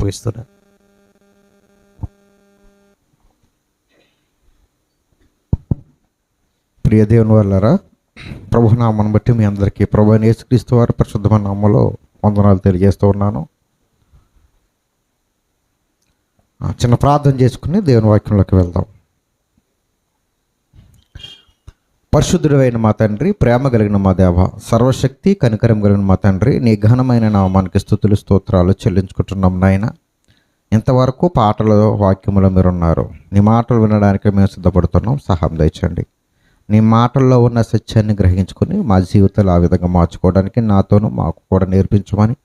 ముగిస్తున్నాను. ప్రియ దేవుని వాళ్ళారా, ప్రభునామాన్ని బట్టి మీ అందరికీ ప్రభు అయిన యేసుక్రీస్తు వారి పరిశుద్ధమైన నామములో వందనాలు తెలియజేస్తూ ఉన్నాను. చిన్న ప్రార్థన చేసుకుని దేవుని వాక్యంలోకి వెళ్దాం. పరిశుద్ధుడు అయిన మా తండ్రి, ప్రేమ కలిగిన మా దేవ, సర్వశక్తి కనికరం కలిగిన మా తండ్రి, నీ ఘనమైన నామానికి స్తుతులు స్తోత్రాలు చెల్లించుకుంటున్నాం నాయన. ఇంతవరకు పాటల వాక్యములో మీరున్నారు. నీ మాటలు వినడానికి మేము సిద్ధపడుతున్నాం. సహాయం దయచండి. నీ మాటల్లో ఉన్న సత్యాన్ని గ్రహించుకొని మా జీవితాలు ఆ విధంగా మార్చుకోవడానికి నాతోనూ మాకు కూడా నేర్పించమని,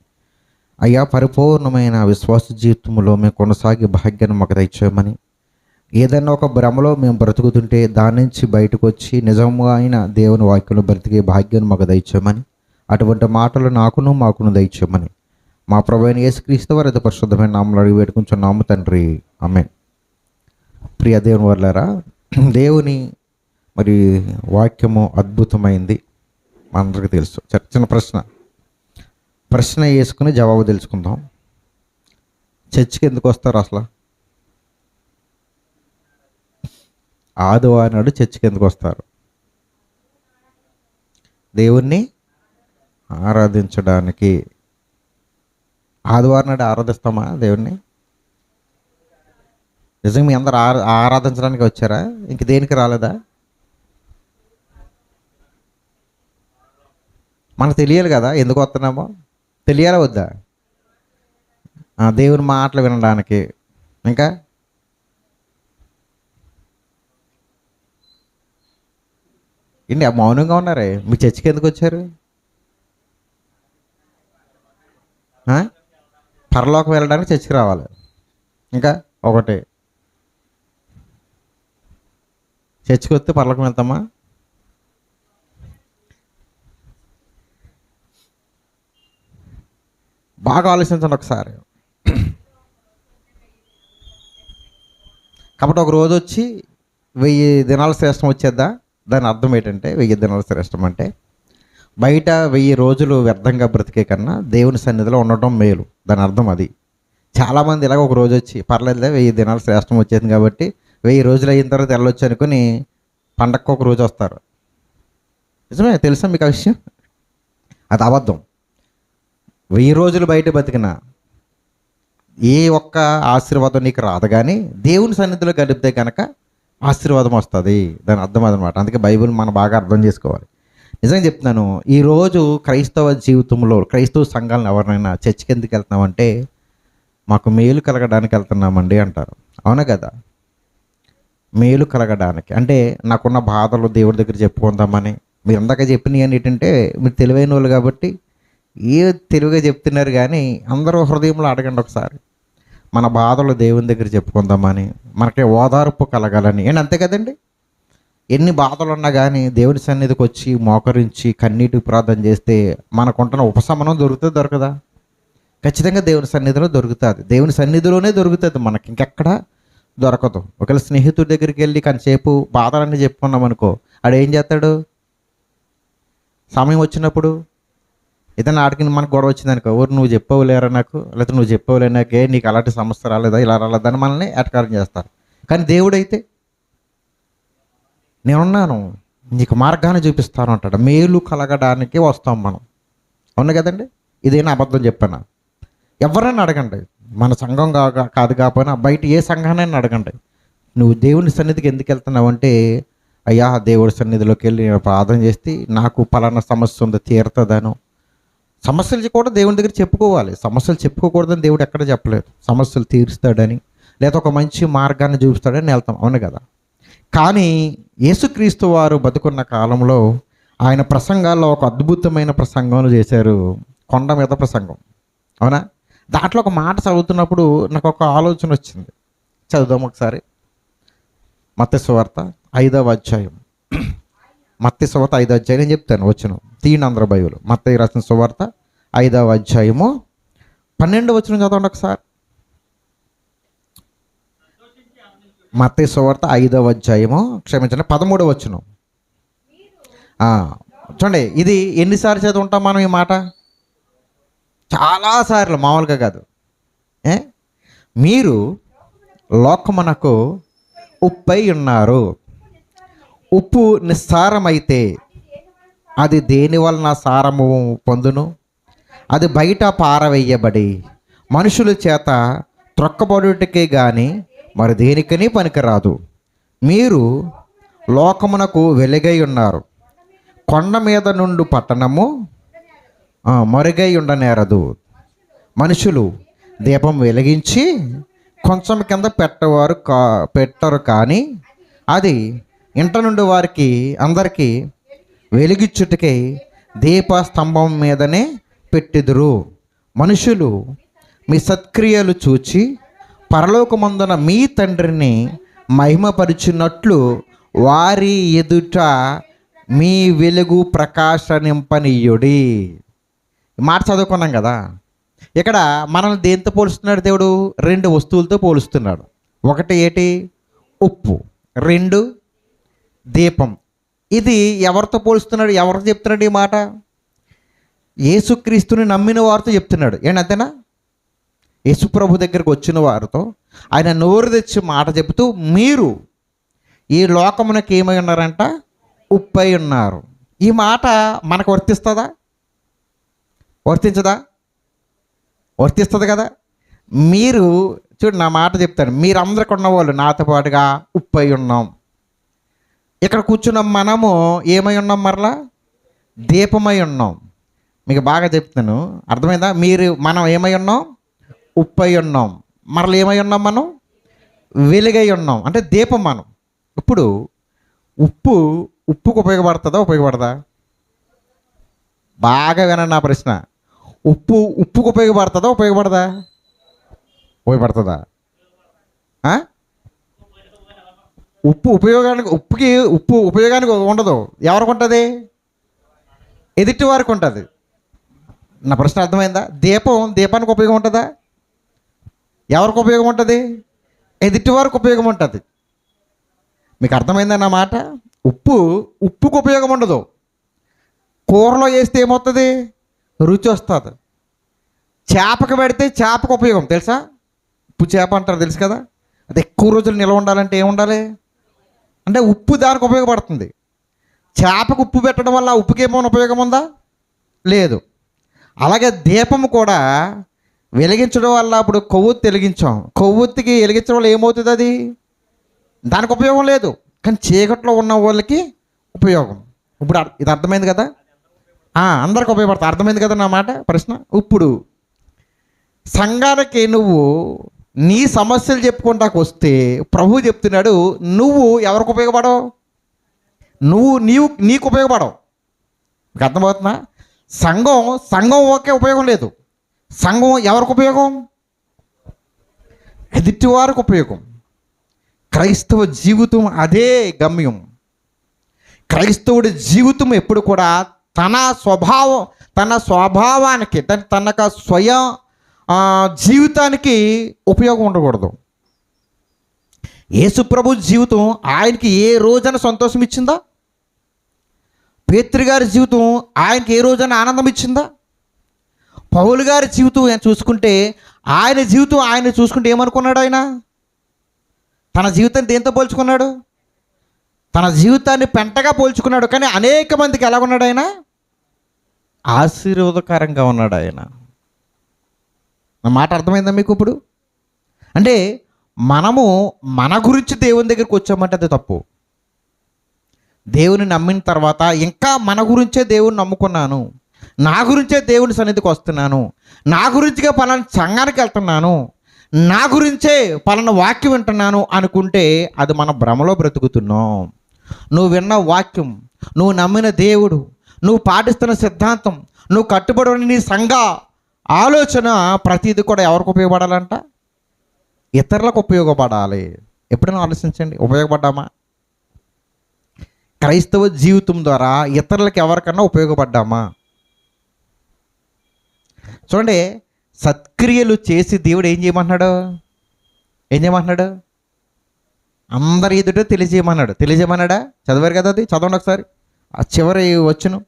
అయ్యా పరిపూర్ణమైన విశ్వాస జీవితంలో మేము కొనసాగే భాగ్యాన్ని మాకు దయచేయమని, ఏదైనా ఒక భ్రమలో మేము బ్రతుకుతుంటే దాని నుంచి బయటకు వచ్చి నిజంగా అయిన దేవుని వాక్యంలో బ్రతికే భాగ్యాన్ని మాకు దయచేయమని, అటువంటి మాటలు నాకును మాకును దయచేయమని మా ప్రభువైన అయిన యేసుక్రీస్తు వారి పరిశుద్ధమైన నామములో అడిగి వేడుకుంటున్నాము తండ్రి, ఆమేన్. ప్రియ దేవుని వాళ్ళారా, దేవుని మరి వాక్యము అద్భుతమైంది, మనందరికీ తెలుసు. చిన్న ప్రశ్న వేసుకుని జవాబు తెలుసుకుందాం. చర్చికి ఎందుకు వస్తారు అసలు? ఆదివారం నాడు చర్చికి ఎందుకు వస్తారు? దేవుణ్ణి ఆరాధించడానికి. ఆదివారం నాడు ఆరాధిస్తామా దేవుణ్ణి? నిజంగా మీ అందరు ఆరాధించడానికి వచ్చారా? ఇంక దేనికి రాలేదా? మనకు తెలియాలి కదా ఎందుకు వస్తున్నామో. తెలియాలా వద్దా? దేవుని మాటలు వినడానికి. ఇంకా ఏంటి మౌనంగా ఉన్నారే? మీ చర్చికి ఎందుకు వచ్చారు? పరలోకం వెళ్ళడానికి చర్చికి రావాలి. ఇంకా ఒకటి, చర్చికి వస్తే పరలోకం వెళ్తామా? బాగా ఆలోచించండి ఒకసారి. కాబట్టి ఒక రోజు వచ్చి 1000 దినాల శ్రేష్టం వచ్చేద్దా? దాని అర్థం ఏంటంటే 1000 దినాల శ్రేష్టం అంటే బయట 1000 రోజులు వ్యర్థంగా బ్రతికే కన్నా దేవుని సన్నిధిలో ఉండటం మేలు. దాని అర్థం అది. చాలామంది ఇలాగ ఒక రోజు వచ్చి పర్లేదులే 1000 దినాల శ్రేష్టం వచ్చేది కాబట్టి 1000 రోజులు అయిన తర్వాత వెళ్ళొచ్చు అనుకుని పండగకు ఒక రోజు వస్తారు. నిజమే, తెలుసా మీకు ఆ విషయం? అది అబద్ధం. 1000 రోజులు బయట బతికిన ఏ ఒక్క ఆశీర్వాదం నీకు రాదు, కానీ దేవుని సన్నిధిలో గడిపితే కనుక ఆశీర్వాదం వస్తుంది. దాని అర్థం అదనమాట. అందుకే బైబిల్ మనం బాగా అర్థం చేసుకోవాలి. నిజంగా చెప్తున్నాను, ఈరోజు క్రైస్తవ జీవితంలో క్రైస్తవ సంఘాలను ఎవరినైనా చర్చికి ఎందుకు వెళ్తున్నామంటే మాకు మేలు కలగడానికి వెళ్తున్నామండి అంటారు. అవునా కదా? మేలు కలగడానికి అంటే నాకున్న బాధలు దేవుడి దగ్గర చెప్పుకుందామని. మీరు ఇందాక చెప్పినవి ఏంటంటే మీరు తెలివైన వాళ్ళు కాబట్టి ఏ తెలివిగా చెప్తున్నారు, కానీ అందరూ హృదయంలో అడగండి ఒకసారి. మన బాధలు దేవుని దగ్గర చెప్పుకుందామని, మనకి ఓదార్పు కలగాలని. ఏంటి అంతే కదండి? ఎన్ని బాధలు ఉన్నా కానీ దేవుని సన్నిధికి వచ్చి మోకరించి కన్నీటి ప్రార్థన చేస్తే మనకుంటున్న ఉపశమనం దొరకదా? ఖచ్చితంగా దేవుని సన్నిధిలో దొరుకుతుంది. దేవుని సన్నిధిలోనే దొరుకుతుంది, మనకి ఇంకెక్కడ దొరకదు. ఒకవేళ స్నేహితుడి దగ్గరికి వెళ్ళి కాసేపు బాధలన్నీ చెప్పుకున్నాం అనుకో, ఆడు ఏం చేస్తాడు? సమయం వచ్చినప్పుడు ఏదైనా ఆడికి మనకు గొడవ వచ్చిందనుకో, ఎవరు నువ్వు చెప్పవులేరా నాకు, లేకపోతే నువ్వు చెప్పవులే నాకే, నీకు అలాంటి సమస్య రాలేదా, ఇలా రాలేదని మనల్ని ఎటకారం చేస్తారు. కానీ దేవుడైతే నేనున్నాను, నీకు మార్గాన్ని చూపిస్తాను అంటాడు. మేలు కలగడానికి వస్తాం మనం. అవును కదండి? ఇదేనా అబద్ధం చెప్పాను? ఎవరైనా అడగండి, మన సంఘం కాదు కాకపోయినా బయట ఏ సంఘానైనా అడగండి, నువ్వు దేవుని సన్నిధికి ఎందుకు వెళ్తున్నావు అంటే, అయ్యా దేవుడి సన్నిధిలోకి వెళ్ళి నేను ప్రార్థన చేస్తే నాకు పలానా సమస్య ఉంది తీరుతుందాను. సమస్యలు కూడా దేవుని దగ్గర చెప్పుకోవాలి. సమస్యలు చెప్పుకోకూడదని దేవుడు ఎక్కడ చెప్పలేదు. సమస్యలు తీరుస్తాడని లేదా ఒక మంచి మార్గాన్ని చూపిస్తాడని వెళ్తాం. అవును కదా? కానీ యేసుక్రీస్తు వారు బతుకున్న కాలంలో ఆయన ప్రసంగాల్లో ఒక అద్భుతమైన ప్రసంగం చేశారు, కొండ మీద ప్రసంగం. అవునా? దాంట్లో ఒక మాట చదువుతున్నప్పుడు నాకు ఒక ఆలోచన వచ్చింది. చదువుదాం ఒకసారి. మత్తయి సువార్త 5వ అధ్యాయం. మత్తయి సువార్త 5వ అధ్యాయం నేను చెప్తాను, వచ్చును తీయండి అందరూ బైబిల్. మత్తయి రాసిన సువార్త 5వ అధ్యాయము 12వ వచనం చదవండి ఒకసారి. మత్తయి సువార్త 5వ అధ్యాయము, క్షమించండి 13వ వచనం. చూడండి, ఇది ఎన్నిసార్లు చదువుంటాం మనం ఈ మాట? చాలాసార్లు, మామూలుగా కాదు. మీరు లోకమునకు ఉప్పై ఉన్నారు. ఉప్పు నిస్సారమైతే అది దేని వలన సారము పొందును? అది బయట పారవేయబడి మనుషుల చేత త్రొక్కబడుటకే గాని మరి దేనికని పనికిరాదు. మీరు లోకమునకు వెలుగై ఉన్నారు. కొండ మీద నుండి పట్టణము మరుగై ఉండనేరదు. మనుషులు దీపం వెలిగించి కొంచెం కింద పెట్టరు కానీ అది ఇంట నుండి వారికి అందరికీ వెలిగించుటకై దీప స్తంభం మీదనే పెట్టెదరు. మనుషులు మీ సత్క్రియలు చూచి పరలోకమందున మీ తండ్రిని మహిమపరిచినట్లు వారి ఎదుట మీ వెలుగు ప్రకాశనింపనీయుడి. మాట చదువుకున్నాం కదా. ఇక్కడ మనల్ని దేంతో పోలుస్తున్నాడు దేవుడు? 2 వస్తువులతో పోలుస్తున్నాడు. ఒకటి ఏంటి? ఉప్పు. 2 దీపం. ఇది ఎవరితో పోలుస్తున్నాడు? ఎవరికి చెప్తున్నాడు ఈ మాట? యేసుక్రీస్తుని నమ్మిన వారితో చెప్తున్నాడు. అంతేనా? యేసు ప్రభు దగ్గరికి వచ్చిన వారితో ఆయన నోరు తెచ్చి మాట చెబుతూ, మీరు ఈ లోకమునకు ఏమై ఉన్నారంట? ఉప్పై ఉన్నారు. ఈ మాట మనకు వర్తిస్తుందా? వర్తించదా? వర్తిస్తుంది కదా. మీరు చూడు, నా మాట చెప్తాను. మీరందరికి ఉన్నవాళ్ళు నాతో పాటుగా ఉప్పై ఉన్నాం. ఇక్కడ కూర్చున్నాం. మనము ఏమై ఉన్నాం? మరలా దీపమై ఉన్నాం. మీకు బాగా చెప్తాను, అర్థమైందా? మనం ఏమై ఉన్నాం? ఉప్పై ఉన్నాం. మరలా ఏమై ఉన్నాం? మనం వెలుగై ఉన్నాం. అంటే దీపం మనం. ఇప్పుడు ఉప్పుకు ఉపయోగపడుతుందా? ఉపయోగపడదా? బాగా వినండి నా ప్రశ్న. ఉప్పుకు ఉపయోగపడుతుందా? ఉపయోగపడదా? ఉపయోగపడుతుందా? ఉప్పు ఉపయోగానికి ఉండదు. ఎవరికి ఉంటుంది? ఎదుటి వారికి ఉంటుంది. నా ప్రశ్న అర్థమైందా? దీపానికి ఉపయోగం ఉంటుందా? ఎవరికి ఉపయోగం ఉంటుంది? ఎదుటి వారికి ఉపయోగం ఉంటుంది. మీకు అర్థమైందా నా మాట? ఉప్పుకు ఉపయోగం ఉండదు. కూరలో వేస్తే ఏమవుతుంది? రుచి వస్తుంది. చేపకు పెడితే చేపకు ఉపయోగం తెలుసా? ఉప్పు చేప అంటారు, తెలుసు కదా. అది ఎక్కువ రోజులు నిల్వ ఉండాలంటే ఏముండాలి? అంటే ఉప్పు దానికి ఉపయోగపడుతుంది. చేపకు ఉప్పు పెట్టడం వల్ల ఉప్పుకి ఏమైనా ఉపయోగం ఉందా? లేదు. అలాగే దీపము కూడా వెలిగించడం వల్ల, ఇప్పుడు కొవ్వొత్తి వెలిగించాం. కొవ్వొత్తికి వెలిగించడం వల్ల ఏమవుతుంది? అది దానికి ఉపయోగం లేదు. కానీ చీకట్లో ఉన్న వాళ్ళకి ఉపయోగం. ఇప్పుడు ఇది అర్థమైంది కదా. అందరికి ఉపయోగపడుతుంది. అర్థమైంది కదా నా మాట ప్రశ్న. ఇప్పుడు సంఘానికి నువ్వు నీ సమస్యలు చెప్పుకుంటాకు వస్తే ప్రభు చెప్తున్నాడు, నువ్వు ఎవరికి ఉపయోగపడవు? నీకు ఉపయోగపడవు. మీకు అర్థమవుతుందా? సంఘం ఒకే ఉపయోగం లేదు. సంఘం ఎవరికి ఉపయోగం? ఎదుటి వారికి ఉపయోగం. క్రైస్తవ జీవితం అదే గమ్యం. క్రైస్తవుడి జీవితం ఎప్పుడు కూడా తన స్వభావానికి, తన స్వయం జీవితానికి ఉపయోగం ఉండకూడదు. యేసు ప్రభు జీవితం ఆయనకి ఏ రోజైనా సంతోషం ఇచ్చిందా? పేతురు గారి జీవితం ఆయనకి ఏ రోజైనా ఆనందం ఇచ్చిందా? పౌలు గారి జీవితం ఆయన చూసుకుంటే ఏమనుకున్నాడు? ఆయన తన జీవితాన్ని దేంతో పోల్చుకున్నాడు? తన జీవితాన్ని పెంటగా పోల్చుకున్నాడు. కానీ అనేక మందికి ఎలా ఉన్నాడు? ఆయన ఆశీర్వాదకరంగా ఉన్నాడు. ఆయన నా మాట అర్థమైందా మీకు? ఇప్పుడు అంటే మనము మన గురించి దేవుని దగ్గరికి వచ్చామంటే అది తప్పు. దేవుని నమ్మిన తర్వాత ఇంకా మన గురించే దేవుని నమ్ముకున్నాను, నా గురించే దేవుని సన్నిధికి వస్తున్నాను, నా గురించిగా పలానా సంఘానికి వెళ్తున్నాను, నా గురించే పలానా వాక్యం వింటున్నాను అనుకుంటే అది మన భ్రమలో బ్రతుకుతున్నాం. నువ్వు విన్న వాక్యం, నువ్వు నమ్మిన దేవుడు, నువ్వు పాటిస్తున్న సిద్ధాంతం, నువ్వు కట్టుబడి నీ సంఘ ఆలోచన ప్రతిదీ కూడా ఎవరికి ఉపయోగపడాలంట? ఇతరులకు ఉపయోగపడాలి. ఎప్పుడైనా ఆలోచించండి, ఉపయోగపడ్డామా? క్రైస్తవ జీవితం ద్వారా ఇతరులకు ఎవరికన్నా ఉపయోగపడ్డామా? చూడండి, సత్క్రియలు చేసి దేవుడు ఏం చేయమంటున్నాడు? అందరి ఎదుట తెలియజేయమన్నాడా? చదివారు కదా, అది చదవండి ఒకసారి. ఆ చివరి వచ్చును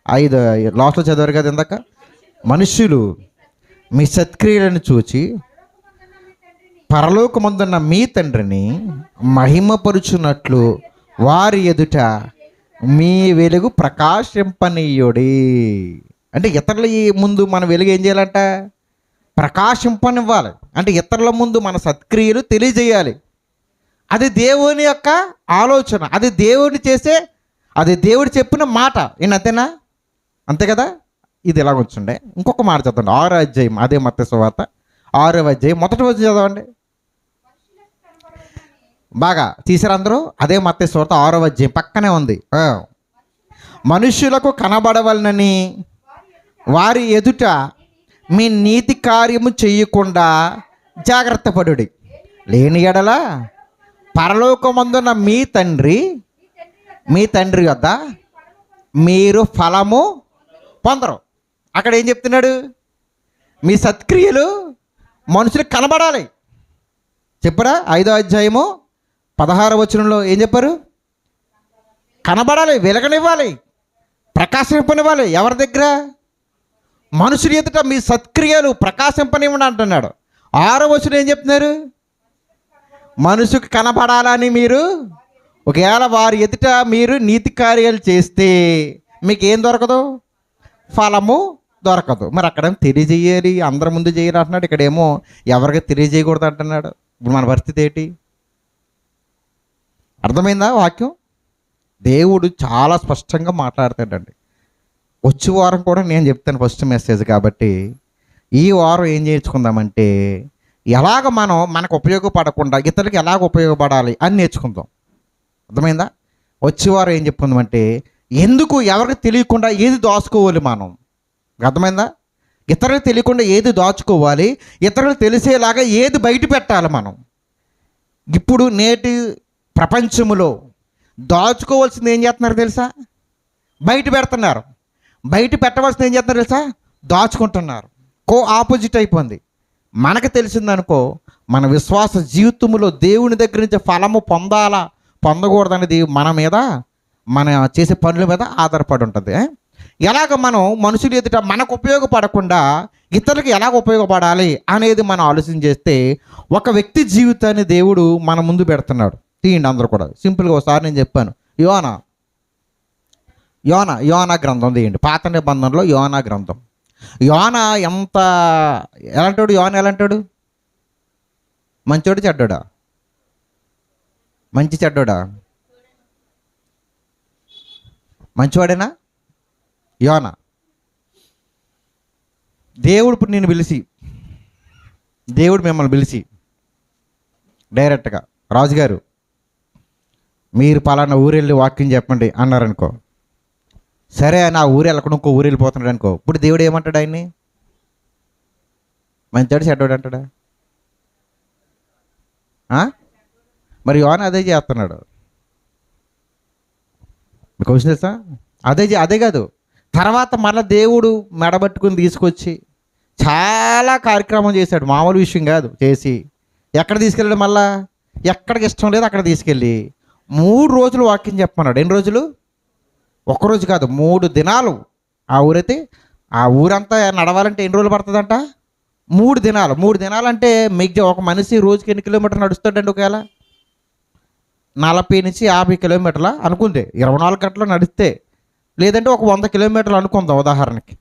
5 లాస్ట్లో చదివారు కదా ఇందాక. మనుష్యులు మీ సత్క్రియలను చూచి పరలోకమందున్న మీ తండ్రిని మహిమపరుచున్నట్లు వారి ఎదుట మీ వెలుగు ప్రకాశింపనీయుడి. అంటే ఇతరుల ముందు మన వెలుగు ఏం చేయాలంట? ప్రకాశింపనివ్వాలి. అంటే ఇతరుల ముందు మన సత్క్రియలు తెలియజేయాలి. అది దేవుని యొక్క ఆలోచన, అది దేవుడు చెప్పిన మాట. అంతేనా? అంతే కదా. ఇది ఇలా వచ్చుండే. ఇంకొక మాట చదవండి, 6వ అధ్యాయం, అదే మత్తయి సువార్త 6వ అధ్యాయం మొదటి రోజు చదవండి. బాగా తీసారు అందరూ. అదే మత్తయి సువార్త 6వ అధ్యాయం పక్కనే ఉంది. మనుష్యులకు కనబడవలనని వారి ఎదుట మీ నీతి కార్యము చెయ్యకుండా జాగ్రత్త పడుడి. లేని ఎడల పరలోకమందున్న మీ తండ్రి వద్ద మీరు ఫలము పొందరు. అక్కడ ఏం చెప్తున్నాడు? మీ సత్క్రియలు మనుషులకు కనబడాలి. చెప్పరా? 5వ అధ్యాయము 16వ వచనంలో ఏం చెప్పారు? కనబడాలి, వెలగనివ్వాలి, ప్రకాశింపనివ్వాలి. ఎవరి దగ్గర? మనుషుల ఎదుట మీ సత్క్రియలు ప్రకాశింపనివ్వండి అంటున్నాడు. 6వ వచనం ఏం చెప్తున్నారు? మనుషుకు కనబడాలని మీరు ఒకవేళ వారి ఎదుట మీరు నీతి కార్యాలు చేస్తే మీకు ఏం దొరకదు? ఫలము దొరకదు. మరి అక్కడేమో తెలియజేయాలి, అందరి ముందు చేయాలి అంటున్నాడు. ఇక్కడేమో ఎవరికి తెలియజేయకూడదు అంటున్నాడు. ఇప్పుడు మన పరిస్థితి ఏంటి? అర్థమైందా వాక్యం? దేవుడు చాలా స్పష్టంగా మాట్లాడతాడండి. వచ్చే వారం కూడా నేను చెప్తాను ఫస్ట్ మెసేజ్. కాబట్టి ఈ వారం ఏం నేర్చుకుందామంటే ఎలాగ మనకు ఉపయోగపడకుండా ఇతరులకి ఎలాగ ఉపయోగపడాలి అని నేర్చుకుందాం. అర్థమైందా? వచ్చే వారం ఏం చెప్పుకుందామంటే ఎందుకు ఎవరికి తెలియకుండా ఏది దాచుకోవాలి మనం. అర్థమైందా? ఇతరులకు తెలియకుండా ఏది దాచుకోవాలి, ఇతరులకు తెలిసేలాగా ఏది బయట పెట్టాలి మనం. ఇప్పుడు నేటి ప్రపంచంలో దాచుకోవాల్సింది ఏం చేస్తున్నారు తెలుసా? బయట పెడుతున్నారు. బయట పెట్టవలసింది ఏం చేస్తున్నారు తెలుసా? దాచుకుంటున్నారు. ఆపోజిట్ అయిపోయింది. మనకు తెలిసిందనుకో, మన విశ్వాస జీవితంలో దేవుని దగ్గర నుంచి ఫలము పొందకూడదనేది మన మీద, మన చేసే పనుల మీద ఆధారపడి ఉంటుంది. ఎలాగ మనం మనుషులు ఎదుట మనకు ఉపయోగపడకుండా ఇతరులకు ఎలాగ ఉపయోగపడాలి అనేది మనం ఆలోచన చేస్తే ఒక వ్యక్తి జీవితాన్ని దేవుడు మన ముందు పెడుతున్నాడు. తీయండి అందరూ కూడా. సింపుల్గా ఒకసారి నేను చెప్పాను. యోనా గ్రంథం తీయండి. పాత నిబంధనలో యోనా గ్రంథం. యోనా ఎలాంటాడు? యోనా ఎలాంటాడు? మంచోడు చెడ్డోడా? మంచి చెడ్డోడా? మంచివాడేనా యోనా? దేవుడు మిమ్మల్ని పిలిచి డైరెక్ట్గా, రాజుగారు మీరు పలానా ఊరు వెళ్ళి వాక్యం చెప్పండి అన్నారనుకో. సరే నా ఊరు వెళ్ళకుండా ఇంకో ఊరు వెళ్ళిపోతున్నాడు అనుకో. ఇప్పుడు దేవుడు ఏమంటాడు? ఆయన్ని మంచివాడు చెడ్డోడు అంటాడా? మరి యోనా అదే చేస్తున్నాడు. మీకు క్వశ్చన్ తెలుసా? అదే కాదు, తర్వాత మళ్ళీ దేవుడు మెడబట్టుకుని తీసుకొచ్చి చాలా కార్యక్రమం చేశాడు. మామూలు విషయం కాదు. చేసి ఎక్కడ తీసుకెళ్ళాడు? మళ్ళా ఎక్కడికి ఇష్టం లేదు అక్కడ తీసుకెళ్ళి 3 రోజులు వాక్యం చెప్పమన్నాడు. ఎన్ని రోజులు? 1 రోజు కాదు, 3 దినాలు. ఆ ఊరైతే ఆ ఊరంతా నడవాలంటే ఎన్ని రోజులు పడుతుందంట? 3 దినాలు. 3 దినాలు అంటే మీకు ఒక మనిషి రోజుకి ఎన్ని కిలోమీటర్లు నడుస్తాడండి? ఒకవేళ 40 నుంచి 50 కిలోమీటర్ల అనుకుంటే 24 గంటలు నడిస్తే, లేదంటే ఒక 100 కిలోమీటర్లు అనుకుందాం ఉదాహరణకి.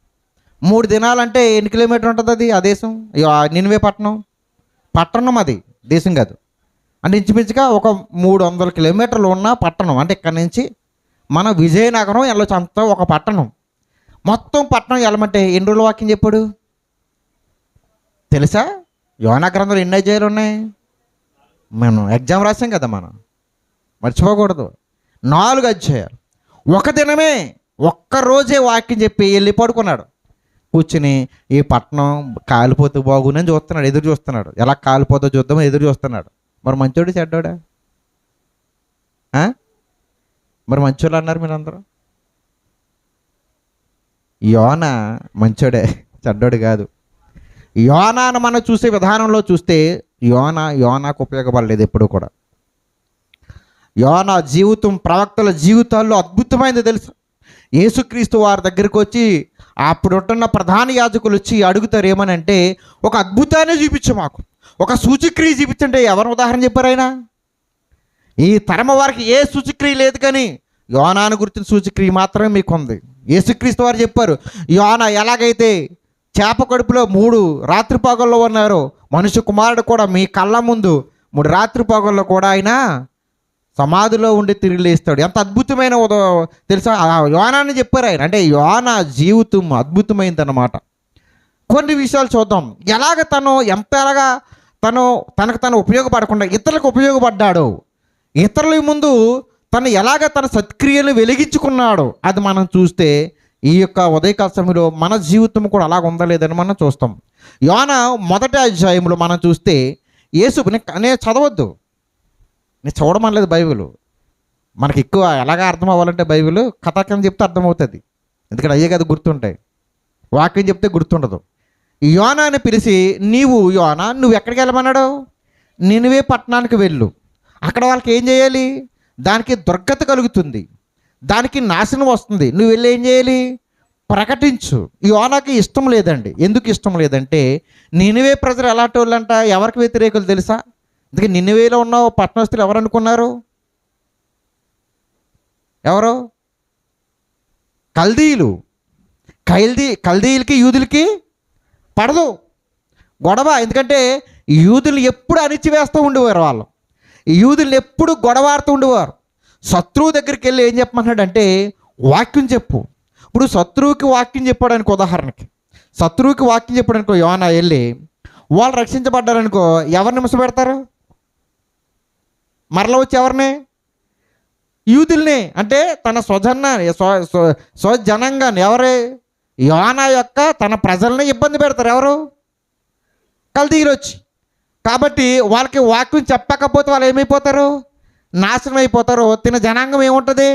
3 దినాలంటే ఎన్ని కిలోమీటర్లు ఉంటుంది అది? ఆ దేశం నినివే పట్టణం అది దేశం కాదు. అంటే ఇంచుమించుగా ఒక 300 కిలోమీటర్లు ఉన్న పట్టణం. అంటే ఇక్కడ నుంచి మన విజయనగరం వెళ్ళొచ్చు, అంత ఒక పట్టణం. మొత్తం పట్టణం వెళ్ళమంటే ఎన్ని రోజులు వాక్యం చెప్పాడు తెలుసా? యోనా గ్రంథంలో ఎన్ని అధ్యాయాలు ఉన్నాయి? మనం ఎగ్జామ్ రాసాం కదా, మనం మర్చిపోకూడదు. 4 అధ్యాయాలు. ఒక దినమే, ఒక్కరోజే వాక్యం చెప్పి వెళ్ళి పడుకున్నాడు. కూర్చుని ఈ పట్టణం కాలిపోతే బాగుందని చూస్తున్నాడు, ఎదురు చూస్తున్నాడు. ఎలా కాలిపోతో చూద్దామో ఎదురు చూస్తున్నాడు. మరి మంచోడు చెడ్డోడా? మరి మంచోళ్ళు అన్నారు మీరు అందరూ. యోనా మంచోడే, చెడ్డోడు కాదు. యోనాను మనం చూసే విధానంలో చూస్తే యోనాకు ఉపయోగపడలేదు ఎప్పుడు కూడా. యోనా జీవితం ప్రవక్తల జీవితాల్లో అద్భుతమైనది తెలుసు. యేసుక్రీస్తు వారి దగ్గరికి వచ్చి అప్పుడు ఉంటున్న ప్రధాన యాజకులు వచ్చి అడుగుతారు ఏమనంటే, ఒక అద్భుతాన్ని చూపించు మాకు, ఒక సూచక్రియ చూపించండి. ఎవరు ఉదాహరణ చెప్పారు ఆయన? ఈ తరమ వారికి ఏ సూచక్రియ లేదు, కానీ యోనాను గురించిన సూచక్రియ మాత్రమే మీకు ఉంది. యేసుక్రీస్తు వారు చెప్పారు, యోనా ఎలాగైతే చేప కడుపులో 3 రాత్రి పగల్లో ఉన్నారో, మనుష్య కుమారుడు కూడా మీ కళ్ళ ముందు 3 రాత్రి పగల్లో కూడా ఆయన సమాధిలో ఉండి తిరిగి లేస్తాడు. ఎంత అద్భుతమైన తెలుసా? యోనాని చెప్పారు ఆయన. అంటే యోనా జీవితం అద్భుతమైందన్నమాట. కొన్ని విషయాలు చూద్దాం. ఎలాగ ఎంతగా తనకు ఉపయోగపడకుండా ఇతరులకు ఉపయోగపడ్డాడు, ఇతరుల ముందు ఎలాగ తన సత్క్రియలు వెలిగించుకున్నాడు, అది మనం చూస్తే ఈ యొక్క ఉదయకాల సమయంలో మన జీవితం కూడా అలాగ ఉందా లేదని మనం చూస్తాం. యోనా 1వ అధ్యాయంలో మనం చూస్తే యేసు నేను చదవద్దు, నేను చూడమనలేదు బైబిల్. మనకి ఎక్కువ ఎలాగ అర్థం అవ్వాలంటే బైబిల్ కథాకం చెప్తే అర్థమవుతుంది, ఎందుకంటే అయ్యే కదా గుర్తుంటాయి, వాక్యం చెప్తే గుర్తుండదు. యోనాని పిలిచి, యోనా నువ్వు ఎక్కడికి వెళ్ళమన్నాడు? నినివే పట్టణానికి వెళ్ళు. అక్కడ వాళ్ళకి ఏం చేయాలి? దానికి దుర్గత కలుగుతుంది, దానికి నాశనం వస్తుంది. నువ్వు వెళ్ళి ఏం చేయాలి? ప్రకటించు. యోనాకి ఇష్టం లేదండి. ఎందుకు ఇష్టం లేదంటే, నినివే ప్రజలు ఎలాంటి వాళ్ళంట, ఎవరికి వ్యతిరేకులు తెలుసా? అందుకే నినివేలో ఉన్న పట్టణస్తులు ఎవరు అనుకున్నారు? ఎవరు? కల్దీయులు. కల్దీయులకి యూదులకి పడదు గొడవ. ఎందుకంటే యూదులు ఎప్పుడు అణిచివేస్తూ ఉండేవారు, వాళ్ళు యూదులు ఎప్పుడు గొడవాడుతూ ఉండేవారు. శత్రువు దగ్గరికి వెళ్ళి ఏం చెప్పమన్నాడంటే, వాక్యం చెప్పు. ఇప్పుడు శత్రువుకి వాక్యం చెప్పడానికి, ఉదాహరణకి శత్రువుకి వాక్యం చెప్పడానికి యోనా వెళ్ళి వాళ్ళు రక్షించబడ్డారనుకో, ఎవరిని నిమిషపెడతారు? మరలా వచ్చి ఎవరిని? యూదుల్ని. అంటే తన స్వజనంగాన్ని ఎవరే? యోనా యొక్క తన ప్రజల్ని ఇబ్బంది పెడతారు. ఎవరు? కల్దీయులు వచ్చి. కాబట్టి వాళ్ళకి వాక్యం చెప్పకపోతే వాళ్ళు ఏమైపోతారు? నాశనం అయిపోతారు. తిన జనాంగం ఏముంటుంది?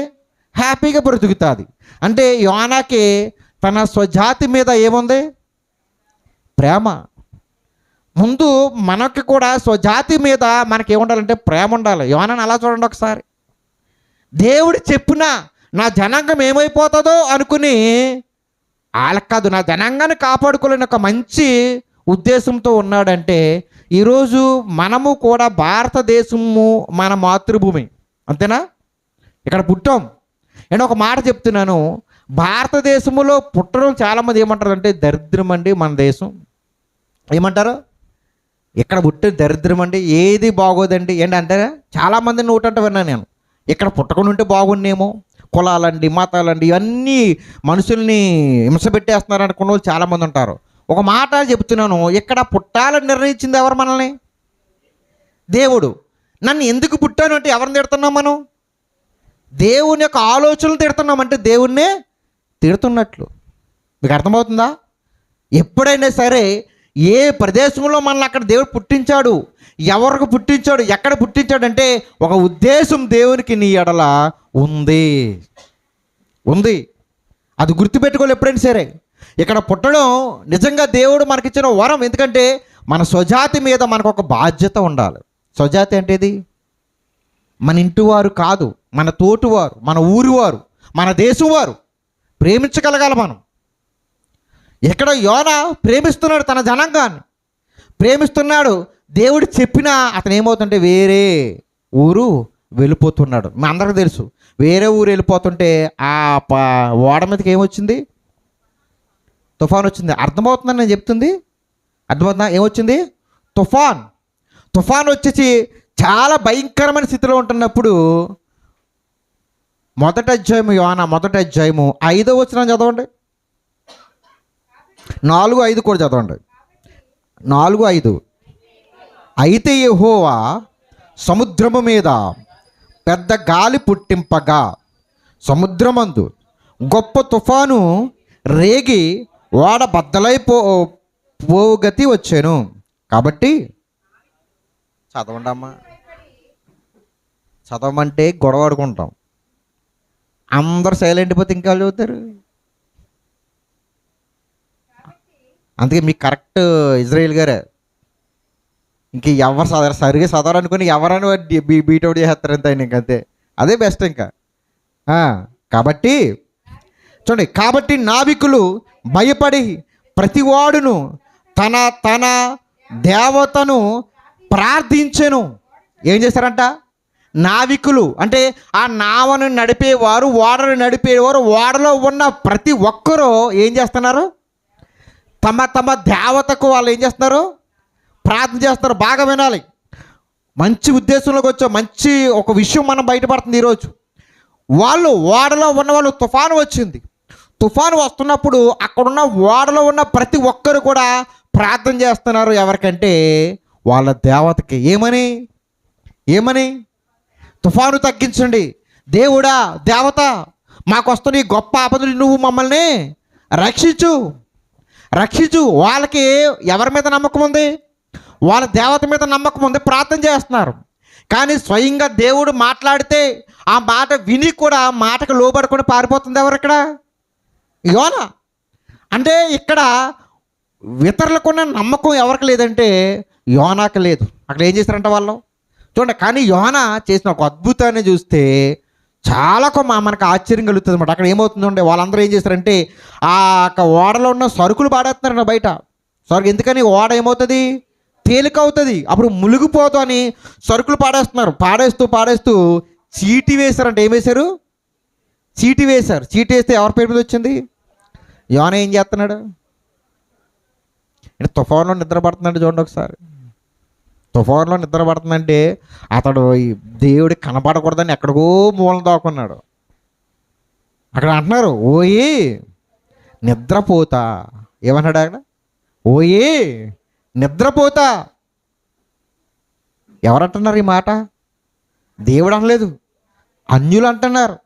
హ్యాపీగా బ్రతుకుతుంది. అంటే యోనాకి తన స్వజాతి మీద ఏముంది? ప్రేమ. ముందు మనకి కూడా స్వజాతి మీద మనకి ఏముండాలంటే ప్రేమ ఉండాలి. యోనాని అలా చూడండి ఒకసారి. దేవుడు చెప్పినా నా జనాంగం ఏమైపోతుందో అనుకుని వాళ్ళకి కాదు, నా జనాంగాన్ని కాపాడుకోలేని ఒక మంచి ఉద్దేశంతో ఉన్నాడంటే, ఈరోజు మనము కూడా భారతదేశము మన మాతృభూమి, అంతేనా? ఇక్కడ పుట్టాం. నేను ఒక మాట చెప్తున్నాను, భారతదేశంలో పుట్టడం చాలామంది ఏమంటారు అంటే దరిద్రం అండి మన దేశం. ఏమంటారు? ఇక్కడ పుట్టే దరిద్రం అండి, ఏది బాగోదండి ఏంటి అంటారా? చాలామంది నోటంట విన్నాను నేను. ఇక్కడ పుట్టకుండా ఉంటే బాగుండేమో, కులాలండి మతాలండి ఇవన్నీ మనుషుల్ని హింసపెట్టేస్తున్నారు అనుకున్న వాళ్ళు చాలామంది ఉంటారు. ఒక మాట చెప్తున్నాను, ఇక్కడ పుట్టాలని నిర్ణయించింది ఎవరు? మనల్ని దేవుడు. నన్ను ఎందుకు పుట్టాను అంటే ఎవరిని తిడుతున్నాం మనం? దేవుని యొక్క ఆలోచనలు తిడుతున్నాం. అంటే దేవుణ్ణే తిడుతున్నట్లు. మీకు అర్థమవుతుందా? ఎప్పుడైనా సరే ఏ ప్రదేశంలో మనల్ని అక్కడ దేవుడు పుట్టించాడు, ఎవరికి పుట్టించాడు, ఎక్కడ పుట్టించాడు అంటే ఒక ఉద్దేశం దేవునికి నీ ఎడల ఉంది. అది గుర్తుపెట్టుకోవాలి ఎప్పుడైనా సరే. ఇక్కడ పుట్టడం నిజంగా దేవుడు మనకిచ్చిన వరం. ఎందుకంటే మన స్వజాతి మీద మనకు ఒక బాధ్యత ఉండాలి. స్వజాతి అంటే ఇది మన ఇంటి వారు కాదు, మన తోటివారు, మన ఊరి వారు, మన దేశం వారు. ప్రేమించగలగాలి మనం. ఇక్కడ యోనా ప్రేమిస్తున్నాడు, తన జనాంగాన్ని ప్రేమిస్తున్నాడు. దేవుడు చెప్పినా అతను ఏమవుతుంటే వేరే ఊరు వెళ్ళిపోతున్నాడు. మా అందరికీ తెలుసు, వేరే ఊరు వెళ్ళిపోతుంటే ఆ ఓడ మీదకి ఏమొచ్చింది? తుఫాన్ వచ్చింది. అర్థమవుతుందని నేను చెప్తుంది? అర్థమవుతుందా? ఏమొచ్చింది? తుఫాన్ వచ్చేసి చాలా భయంకరమైన స్థితిలో ఉంటున్నప్పుడు 1వ అధ్యాయము యోనా 1వ అధ్యాయము 5వ వచనం చదవండి. 4-5 కూడా చదవండి. 4-5. అయితే యెహోవా సముద్రము మీద పెద్ద గాలి పుట్టింపగా సముద్రమందు గొప్ప తుఫాను రేగి ఓడ పోగతి వచ్చాను. కాబట్టి చదవండమ్మా. చదవమంటే గొడవ ఆడుకుంటాం. అందరు సైలెంట్ పోతే ఇంకా చదువుతారు. అందుకే మీకు కరెక్ట్ ఇజ్రాయిల్ గారే. ఇంక ఎవరు సరిగా చదవాలనుకుని ఎవరైనా బీటౌట్ చేస్తారు అంతే. ఇంకంతే, అదే బెస్ట్ ఇంకా. కాబట్టి చూడండి, కాబట్టి నావికులు భయపడి ప్రతివాడును తన తన దేవతను ప్రార్థించెను. ఏం చేశారంట? నావికులు అంటే ఆ నావను నడిపేవారు, ఓడను నడిపేవారు, ఓడలో ఉన్న ప్రతి ఒక్కరూ ఏం చేస్తున్నారు? తమ తమ దేవతకు వాళ్ళు ఏం చేస్తున్నారు? ప్రార్థన చేస్తున్నారు. బాగా వినాలి, మంచి ఉద్దేశంలోకి వచ్చాం. మంచి ఒక విషయం మనం బయటపడుతుంది ఈరోజు. వాళ్ళు ఓడలో ఉన్న వాళ్ళు, తుఫాను వచ్చింది. తుఫాను వస్తున్నప్పుడు అక్కడున్న ఓడలో ఉన్న ప్రతి ఒక్కరు కూడా ప్రార్థన చేస్తున్నారు. ఎవరికంటే వాళ్ళ దేవతకి. ఏమని? తుఫాను తగ్గించండి, దేవుడా దేవత, మాకు వస్తున్న ఈ గొప్ప ఆపదలు నువ్వు మమ్మల్ని రక్షించు. వాళ్ళకి ఎవరి మీద నమ్మకం ఉంది? వాళ్ళ దేవత మీద నమ్మకం ఉంది, ప్రార్థన చేస్తున్నారు. కానీ స్వయంగా దేవుడు మాట్లాడితే ఆ మాట విని కూడా మాటకు లోబడుకొని పారిపోతుంది ఎవరు? ఇక్కడ యోనా. అంటే ఇక్కడ ఇతరులకున్న నమ్మకం ఎవరికి లేదంటే యోనాకు లేదు. అక్కడ ఏం చేశారంట వాళ్ళు చూడండి. కానీ యోనా చేసిన ఒక అద్భుతాన్ని చూస్తే చాలా మనకు ఆశ్చర్యం కలుగుతుంది అన్నమాట. అక్కడ ఏమవుతుందంటే వాళ్ళందరూ ఏం చేస్తారంటే ఆ ఓడలో ఉన్న సరుకులు పాడేస్తున్నారంట బయట. సరుకు ఎందుకని? ఓడ ఏమవుతుంది? తేలిక అవుతుంది, అప్పుడు మునిగిపోతూ అని సరుకులు పాడేస్తున్నారు. పాడేస్తూ చీటీ వేశారంట. ఏం వేశారు? చీటీ వేశారు. చీటీ వేస్తే ఎవరి పేరు మీద వచ్చింది? యోనా ఏం చేస్తున్నాడు? అంటే తుఫాన్లో నిద్ర పడుతున్నాడు. చూడండి ఒకసారి, తుఫాన్లో నిద్ర పడుతుందంటే అతడు దేవుడికి కనపడకూడదని ఎక్కడికో మూలం దాక్కున్నాడు. అక్కడ అంటున్నారు, ఓయి నిద్రపోతా. ఏమన్నాడు అక్కడ? ఓయి నిద్రపోతా. ఎవరంటున్నారు ఈ మాట? దేవుడు అనలేదు, అన్యులు అంటున్నారు.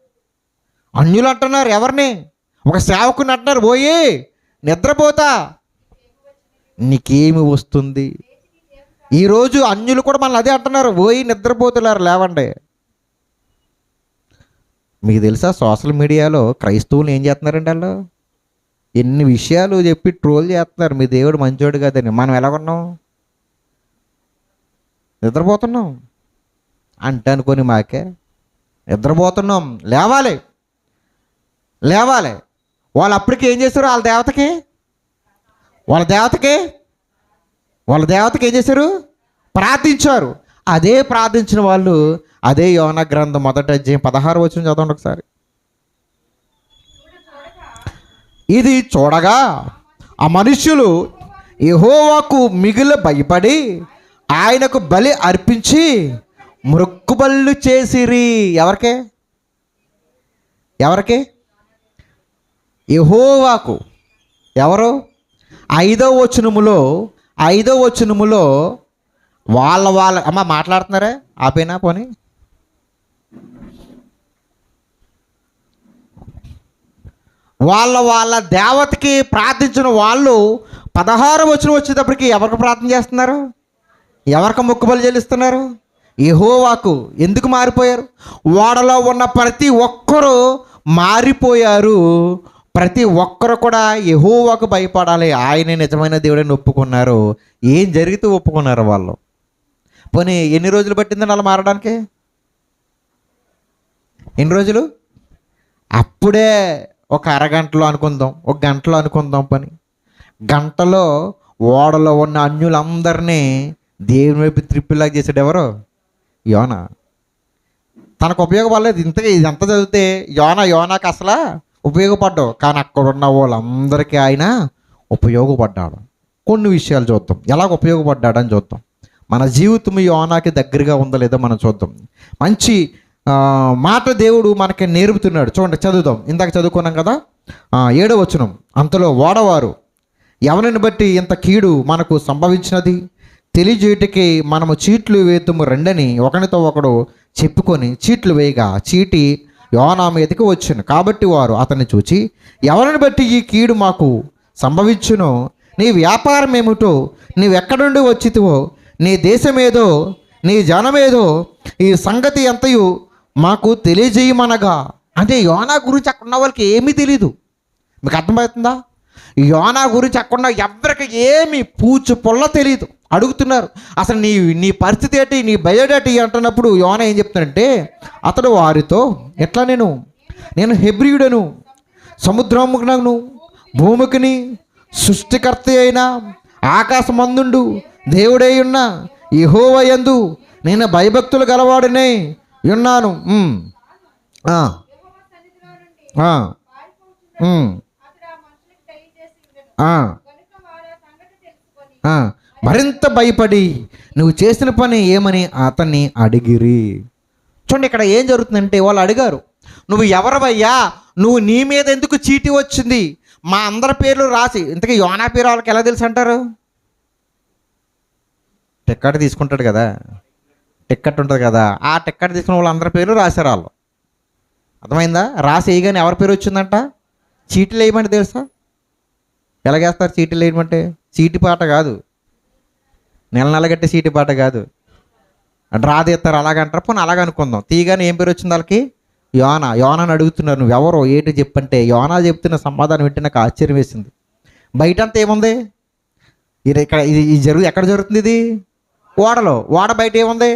ఎవరిని? ఒక సేవకుని అంటున్నారు, ఓయి నిద్రపోతా. నీకేమి వస్తుంది? ఈరోజు అన్యులు కూడా మనల్ని అదే అంటున్నారు, ఓయి నిద్రపోతున్నారు, లేవండి. మీకు తెలుసా సోషల్ మీడియాలో క్రైస్తవులు ఏం చేస్తున్నారండి? వాళ్ళు ఎన్ని విషయాలు చెప్పి ట్రోల్ చేస్తున్నారు. మీ దేవుడు మంచోడు కదని. మనం ఎలాగున్నాం? నిద్రపోతున్నాం అంటే అనుకొని మాకే నిద్రపోతున్నాం. లేవాలి. వాళ్ళు అప్పటికి ఏం చేశారు? వాళ్ళ దేవతకి ఏం చేశారు? ప్రార్థించారు. అదే ప్రార్థించిన వాళ్ళు అదే యోనా గ్రంథం 1వ అధ్యాయం 16వ వచనం చదవండి ఒకసారి. ఇది చూడగా ఆ మనుష్యులు యెహోవాకు మిగుల భయపడి ఆయనకు బలి అర్పించి మొక్కుబళ్ళు చేసిరి. ఎవరికి? యెహోవాకు. ఎవరు? 5వ వచనములో వాళ్ళ అమ్మ మాట్లాడుతున్నారే, ఆపేనా పోనీ. వాళ్ళ దేవతకి ప్రార్థించిన వాళ్ళు 16వ వచనం వచ్చేటప్పటికి ఎవరికి ప్రార్థన చేస్తున్నారు? ఎవరికి మొక్కుబలి చెల్లిస్తున్నారు? యెహోవాకు. ఎందుకు మారిపోయారు? ఓడలో ఉన్న ప్రతి ఒక్కరూ మారిపోయారు. ప్రతి ఒక్కరు కూడా యెహోవాకు భయపడాలి, ఆయనే నిజమైన దేవుడని ఒప్పుకున్నారు. ఏం జరిగితే ఒప్పుకున్నారు వాళ్ళు? పోనీ ఎన్ని రోజులు పట్టిందని అలా మారడానికి? ఎన్ని రోజులు? అప్పుడే ఒక అరగంటలో అనుకుందాం, ఒక గంటలో అనుకుందాం. గంటలో ఓడలో ఉన్న అన్యులందరినీ దేవుని వైపు త్రిప్పిలాగా చేసాడు ఎవరు? యోనా. తనకు ఉపయోగపడలేదు. ఇదంతా చదివితే యోనాకు అసలు ఉపయోగపడ్డావు, కానీ అక్కడ ఉన్న వాళ్ళందరికీ ఆయన ఉపయోగపడ్డాడు. కొన్ని విషయాలు చూద్దాం, ఎలాగ ఉపయోగపడ్డాడని చూద్దాం. మన జీవితం యోనాకి దగ్గరగా ఉందో లేదో మనం చూద్దాం. మంచి మాట దేవుడు మనకి నేర్పుతున్నాడు. చూడండి, చదువుదాం. ఇందాక చదువుకున్నాం కదా, 7వ వచనం. అంతలో ఓడవారు ఎవరిని బట్టి ఇంత కీడు మనకు సంభవించినది తెలియజేయటికి మనము చీట్లు వేతుము రండని ఒకరితో ఒకడు చెప్పుకొని చీట్లు వేయగా చీటి యోనా మీదకి వచ్చును. కాబట్టి వారు అతన్ని చూచి, ఎవరిని బట్టి ఈ కీడు మాకు సంభవించునో, నీ వ్యాపారం ఏమిటో, నీవెక్కడి నుండి వచ్చితివో, నీ దేశమేదో, నీ జనమేదో, ఈ సంగతి ఎంతయు మాకు తెలియజేయమనగా. అంటే యోనా గురించి అక్కడ ఉన్న వాళ్ళకి ఏమీ తెలీదు. మీకు అర్థమవుతుందా? యోనా గురించి అక్కడ ఎవరికి ఏమి పూచు పొల్ల తెలియదు. అడుగుతున్నారు, అసలు నీ పరిస్థితి ఏంటి, నీ బయోడేటి అంటున్నప్పుడు యోనా ఏం చెప్తాడంటే, అతడు వారితో, ఎట్లా నేను హెబ్రీయుడను, సముద్రమునను భూమికిని సృష్టికర్త అయిన ఆకాశమందుండు దేవుడై ఉన్న యెహోవా యందు నేను భయభక్తులు గలవాడినే ఉన్నాను. ఆ, ఆ, ఆ, ఆ. మరింత భయపడి నువ్వు చేసిన పని ఏమని అతన్ని అడిగిరి. చూడండి ఇక్కడ ఏం జరుగుతుందంటే వాళ్ళు అడిగారు, నువ్వు ఎవరవయ్యా, నువ్వు నీ మీద ఎందుకు చీటీ వచ్చింది, మా అందరి పేర్లు రాసి. ఇంతకీ యోనా పేరు వాళ్ళకి ఎలా తెలుసు అంటారు? టిక్కెట్ తీసుకుంటాడు కదా, టిక్కెట్ ఉంటుంది కదా, ఆ టిక్కెట్ తీసుకున్న వాళ్ళందరి పేర్లు రాశారు వాళ్ళు. అర్థమైందా? రాసి వేయగానే ఎవరి పేరు వచ్చిందంట? చీటీలు వేయమంటే తెలుసా ఎలాగేస్తారు? చీటీలు వేయమంటే చీటి పాట కాదు, నెలగట్టే చీటి పాట కాదు, డ్రా తీస్తారు అలాగంటారు. పోనీ అలాగ అనుకుందాం. తీయగానే ఏం పేరు వచ్చింది వాళ్ళకి? యోనా. యోనాని అడుగుతున్నారు, నువ్వెవరో ఏంటి చెప్పంటే యోనా చెప్తున్న సమాధానం వింటే నాకు ఆశ్చర్యం వేసింది. బయట అంతా ఏముంది? ఇది ఇక్కడ ఇది ఎక్కడ జరుగుతుంది? ఇది ఓడలో. ఓడ బయట ఏముంది?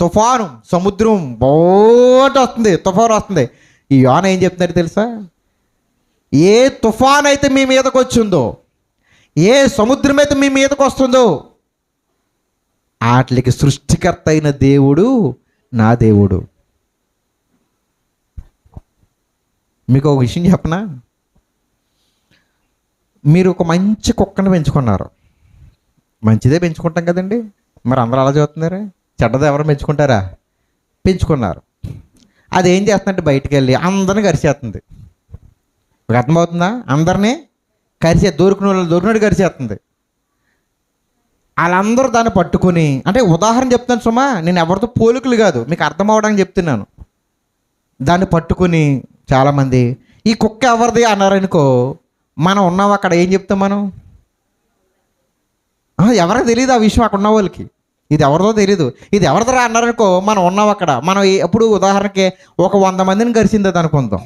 తుఫాను, సముద్రం బోట వస్తుంది, తుఫాను వస్తుంది. ఈ యోనా ఏం చెప్తున్నారు తెలుసా? ఏ తుఫాన్ అయితే మీ మీదకి వచ్చిందో, ఏ సముద్రం అయితే మీ మీదకి వస్తుందో, వాటికి సృష్టికర్త అయిన దేవుడు నా దేవుడు. మీకు ఒక విషయం చెప్పనా? మీరు ఒక మంచి కుక్కను పెంచుకున్నారు. మంచిదే పెంచుకుంటాం కదండి, మరి అందరూ అలా చదువుతున్నారు. చెడ్డది ఎవరు పెంచుకుంటారా? పెంచుకున్నారు. అది ఏం చేస్తుందంటే బయటికి వెళ్ళి అందరిని కరిచేస్తుంది. మీకు అర్థమవుతుందా? అందరినీ దొరికినోడు కరిచేస్తుంది. వాళ్ళందరూ దాన్ని పట్టుకొని, అంటే ఉదాహరణ చెప్తాను సుమా, నేను ఎవరితో పోలికలు కాదు, మీకు అర్థం అవడానికి చెప్తున్నాను. దాన్ని పట్టుకుని చాలామంది ఈ కుక్క ఎవరిది అన్నారనుకో, మనం ఉన్నాం అక్కడ ఏం చెప్తాం మనం? ఎవరికి తెలియదు ఆ విషయం, అక్కడ ఉన్న వాళ్ళకి ఇది ఎవరిదో తెలీదు. ఇది ఎవరిదరా అన్నారనుకో, మనం ఉన్నాం అక్కడ. మనం ఎప్పుడు ఉదాహరణకి ఒక 100 మందిని గరిచింది అది అనుకుందాం.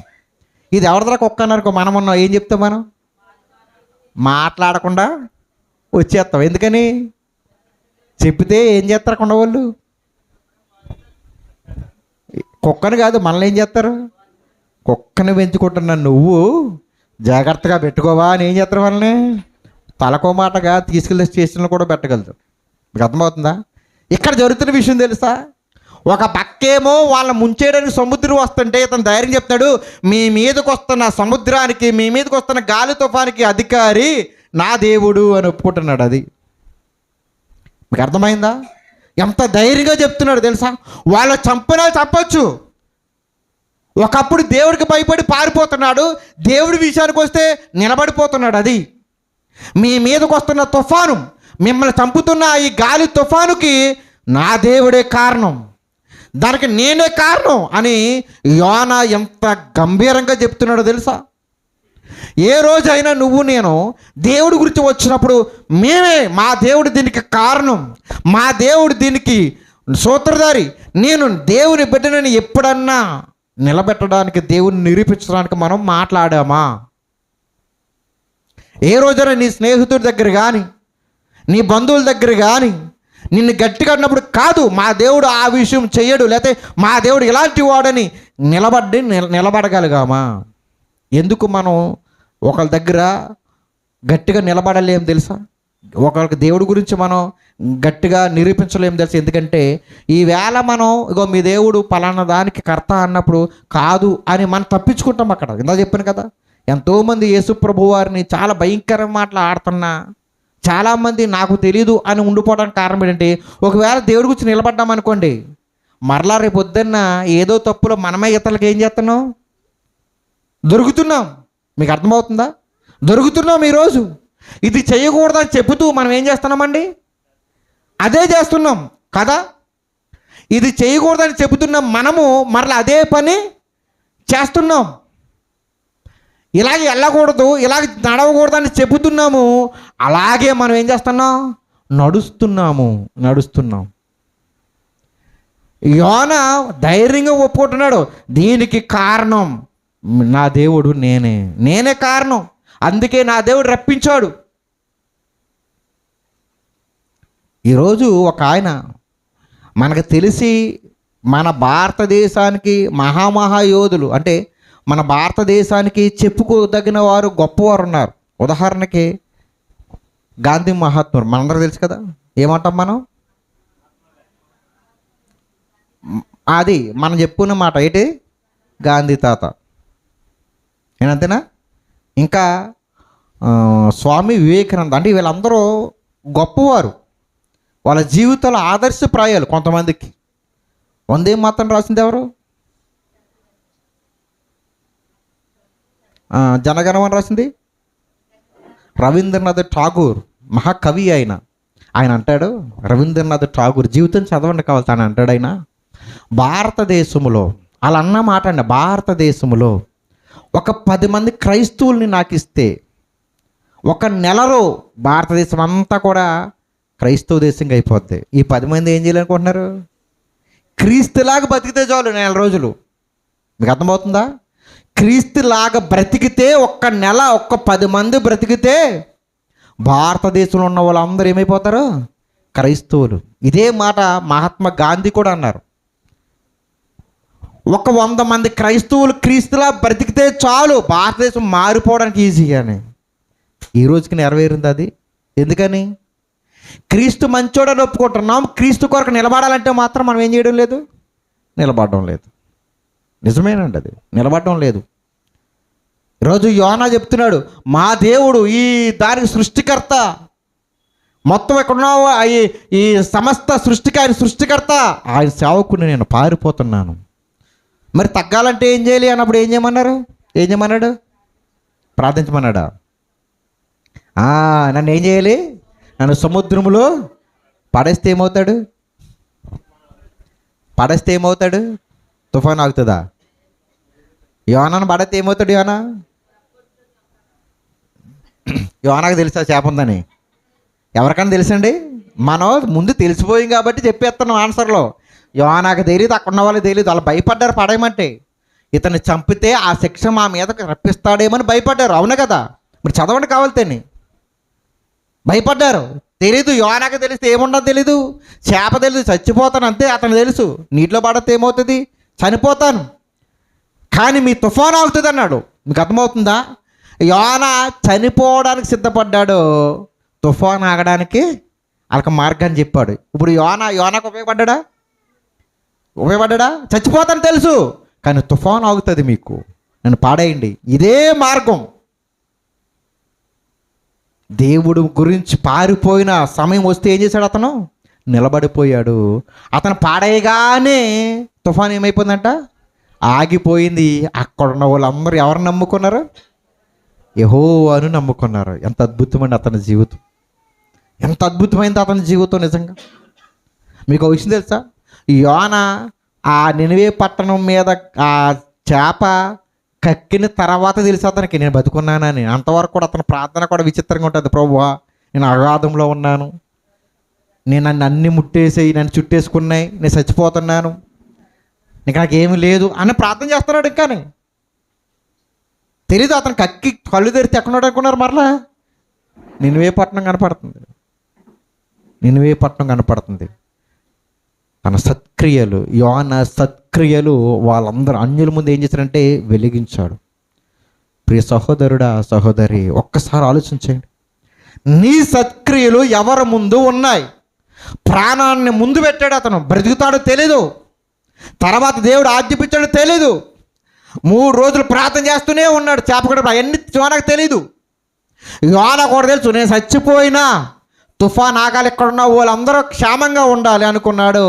ఇది ఎవరిదరా కుక్క అన్నారనుకో, మనం ఉన్నాం ఏం చెప్తాం? మనం మాట్లాడకుండా వచ్చేస్తాం. ఎందుకని? చెప్తే ఏం చేస్తారు అక్కడ వాళ్ళు? కుక్కని కాదు, మనల్ని ఏం చేస్తారు? కుక్కని పెంచుకుంటున్నా నువ్వు జాగ్రత్తగా పెట్టుకోవా అని ఏం చేస్తారు? వాళ్ళని తలకో మాటగా తీసుకెళ్ళే స్టేషన్లో కూడా పెట్టగలరు. మీకు అర్థమవుతుందా? ఇక్కడ జరుగుతున్న విషయం తెలుసా? ఒక పక్కేమో వాళ్ళ ముంచేయడానికి సముద్రం వస్తుంటే ఇతను ధైర్యం చెప్తాడు, మీ మీదకి వస్తున్న సముద్రానికి, మీ మీదకి వస్తున్న గాలి తుఫానికి అధికారి నా దేవుడు అని ఒప్పుకుంటున్నాడు. అది మీకు అర్థమైందా? ఎంత ధైర్యంగా చెప్తున్నాడు తెలుసా? వాళ్ళ చంపినా చంపొచ్చు. ఒకప్పుడు దేవుడికి భయపడి పారిపోతున్నాడు, దేవుడి విషయానికి వస్తే నిలబడిపోతున్నాడు. అది మీ మీదకి వస్తున్న తుఫాను, మిమ్మల్ని చంపుతున్న ఈ గాలి తుఫానుకి నా దేవుడే కారణం, దానికి నేనే కారణం అని యోనా ఎంత గంభీరంగా చెప్తున్నాడో తెలుసా? ఏ రోజైనా నువ్వు నేను దేవుడి గురించి వచ్చినప్పుడు మేమే, మా దేవుడు దీనికి కారణం, మా దేవుడు దీనికి సూత్రధారి, నేను దేవుని బిడ్డనని ఎప్పుడన్నా నిలబెట్టడానికి, దేవుని నిరూపించడానికి మనం మాట్లాడామా? ఏ రోజైనా నీ స్నేహితుడి దగ్గర కానీ, నీ బంధువుల దగ్గర కానీ నిన్ను గట్టిగా అన్నప్పుడు కాదు మా దేవుడు ఆ విషయం చెయ్యడు, లేకపోతే మా దేవుడు ఇలాంటి వాడని నిలబడగలిగామా? ఎందుకు మనం ఒకళ్ళ దగ్గర గట్టిగా నిలబడలేం తెలుసా? ఒకళ్ళకి దేవుడి గురించి మనం గట్టిగా నిరూపించలేం తెలుసు. ఎందుకంటే ఈవేళ మనం ఇగో మీ దేవుడు పలానా దానికి కర్త అన్నప్పుడు కాదు అని మనం తప్పించుకుంటాం. అక్కడ ఇందా చెప్పాను కదా, ఎంతోమంది యేసు ప్రభు వారిని చాలా భయంకరమైన మాటలు ఆడుతున్నా చాలామంది నాకు తెలీదు అని ఉండిపోవడానికి కారణం ఏంటంటే, ఒకవేళ దేవుడి గురించి నిలబడ్డామనుకోండి, మరలా రేపు పొద్దున్న ఏదో తప్పులో మనమే ఇతరులకు ఏం చేస్తున్నాం? దొరుకుతున్నాం. మీకు అర్థమవుతుందా? దొరుకుతున్నాం. ఈరోజు ఇది చేయకూడదని చెబుతూ మనం ఏం చేస్తున్నామండి? అదే చేస్తున్నాం కదా. ఇది చేయకూడదని చెబుతున్నాం, మనము మరలా అదే పని చేస్తున్నాం. ఇలాగ వెళ్ళకూడదు, ఇలాగ నడవకూడదని చెబుతున్నాము, అలాగే మనం ఏం చేస్తున్నాం? నడుస్తున్నాం. యోనా ధైర్యంగా ఒప్పుకుంటున్నాడు, దీనికి కారణం నా దేవుడు, నేనే కారణం, అందుకే నా దేవుడు రప్పించాడు. ఈరోజు ఒక ఆయన మనకు తెలిసి మన భారతదేశానికి మహాయోధులు, అంటే మన భారతదేశానికి చెప్పుకోదగిన వారు గొప్పవారు ఉన్నారు. ఉదాహరణకి గాంధీ మహాత్ముడు మనందరూ తెలుసు కదా. ఏమంటాం మనం? అది మనం చెప్పుకున్న మాట ఏంటి? గాంధీ తాత. ఏనంతేనా? ఇంకా స్వామి వివేకానంద. అంటే వీళ్ళందరూ గొప్పవారు. వాళ్ళ జీవితాలు ఆదర్శప్రాయాలు కొంతమందికి. వందే మాత్రం రాసింది ఎవరు? జనగణమని రాసింది రవీంద్రనాథ్ ఠాగూర్. మహాకవి ఆయన. ఆయన అంటాడు, రవీంద్రనాథ్ ఠాగూర్ జీవితం చదవండి కావాలి. ఆయన అంటాడు, ఆయన భారతదేశంలో అలా అన్న మాట అండి, భారతదేశంలో ఒక 10 మంది క్రైస్తవుల్ని నాకు ఇస్తే ఒక నెలలో భారతదేశం అంతా కూడా క్రైస్తవ దేశంగా అయిపోద్ది. ఈ 10 మంది ఏం చేయాలనుకుంటున్నారు? క్రీస్తులాగా బతికితే చాలు 4 రోజులు. మీకు అర్థమవుతుందా? క్రీస్తులాగా బ్రతికితే ఒక్క నెల, ఒక్క 10 మంది బ్రతికితే భారతదేశంలో ఉన్న వాళ్ళందరూ ఏమైపోతారు? క్రైస్తవులు. ఇదే మాట మహాత్మా గాంధీ కూడా అన్నారు. ఒక 100 మంది క్రైస్తవులు క్రీస్తులా బ్రతికితే చాలు భారతదేశం మారిపోవడానికి ఈజీగానే. ఈ రోజుకి నెరవేరింది అది. ఎందుకని? క్రీస్తు మంచోడని ఒప్పుకుంటున్నాం, క్రీస్తు కొరకు నిలబడాలంటే మాత్రం మనం ఏం చేయడం లేదు? నిలబడడం లేదు. నిజమేనండి, అది నిలబడడం లేదు. ఈరోజు యోనా చెప్తున్నాడు, మా దేవుడు ఈ దానికి సృష్టికర్త, మొత్తం ఎక్కడున్నా ఈ సమస్త సృష్టికి ఆయన సృష్టికర్త, ఆయన సేవకుని నేను పారిపోతున్నాను. మరి తగ్గాలంటే ఏం చేయాలి అన్నప్పుడు ఏం చేయమన్నాడు? ప్రార్థించమన్నాడా? నన్ను ఏం చేయాలి? నన్ను సముద్రంలో పడేస్తే ఏమవుతాడు? తుఫాన్ ఆగుతుందా? యోనాను పడితే ఏమవుతాడు? యోనాకు తెలుసా చేప ఉందని? ఎవరికైనా తెలుసండి? మనం ముందు తెలిసిపోయింది కాబట్టి చెప్పేస్తున్నాం ఆన్సర్లో. యోనాకు తెలియదు, అక్కడ ఉన్న వాళ్ళకి తెలియదు. వాళ్ళు భయపడ్డారు పడేయమంటే. ఇతన్ని చంపితే ఆ శిక్ష మా మీదకి రప్పిస్తాడేమని భయపడ్డారు. అవును కదా? మరి చదవండి కావాలితేని. భయపడ్డారు. తెలీదు. యోనాకు తెలిస్తే ఏముండదు తెలీదు. చేప తెలుసు, చచ్చిపోతాను అంతే అతను తెలుసు. నీటిలో పడితే ఏమవుతుంది? చనిపోతాను. కానీ మీ తుఫాను ఆగుతుంది అన్నాడు. మీకు అర్థమవుతుందా? యోనా చనిపోవడానికి సిద్ధపడ్డాడు, తుఫాను ఆగడానికి వాళ్ళకి మార్గాన్ని చెప్పాడు. ఇప్పుడు యోనాకు ఉపయోగపడ్డా? చచ్చిపోతాను తెలుసు, కానీ తుఫాను ఆగుతుంది, మీకు నన్ను పాడేయండి. ఇదే మార్గం. దేవుడు గురించి పారిపోయిన సమయం వస్తే ఏం చేశాడు? అతను నిలబడిపోయాడు. అతను పాడేయగానే తుఫాను ఏమైపోయిందంట? ఆగిపోయింది. అక్కడున్న వాళ్ళందరూ ఎవరిని నమ్ముకున్నారు? యెహోవాను నమ్ముకున్నారు. ఎంత అద్భుతమైన అతని జీవితం, ఎంత అద్భుతమైంది అతని జీవితం నిజంగా. మీకు ఒక విషయం తెలుసా? యోనా ఆ నినివే పట్టణం మీద ఆ చేప కక్కిన తర్వాత తెలిసి అతనికి నేను బతుకున్నానని. అంతవరకు కూడా అతని ప్రార్థన కూడా విచిత్రంగా ఉంటుంది. ప్రభువా, నేను అగాధంలో ఉన్నాను, నన్ను అన్ని ముట్టేసేయి, నన్ను చుట్టేసుకున్నాయి, నేను చచ్చిపోతున్నాను, నాకేమీ లేదు అని ప్రార్థన చేస్తున్నాడు. ఇంకానే తెలీదు అతను కక్కి కళ్ళు తెరిచి ఎక్కడున్నాడు అనుకున్నారు. మరలా నినివే పట్టణం కనపడుతుంది. తన సత్క్రియలు, యోనా సత్క్రియలు వాళ్ళందరూ అన్యుల ముందు ఏం చేశారంటే వెలిగించాడు. ప్రియ సహోదరుడా, సహోదరి, ఒక్కసారి ఆలోచించండి. నీ సత్క్రియలు ఎవరి ముందు ఉన్నాయి? ప్రాణాన్ని ముందు పెట్టాడు అతను. బ్రతుకుతాడో తెలీదు, తర్వాత దేవుడు ఆజ్ఞాపించాడో తెలీదు. 3 రోజులు ప్రార్థన చేస్తూనే ఉన్నాడు. చేపకూడదు అవన్నీ యోనాకు తెలీదు. యోనా కూడా తెలుసు, నేను చచ్చిపోయినా తుఫాన్ ఆగాలి, ఎక్కడున్న వాళ్ళందరూ క్షేమంగా ఉండాలి అనుకున్నాడు.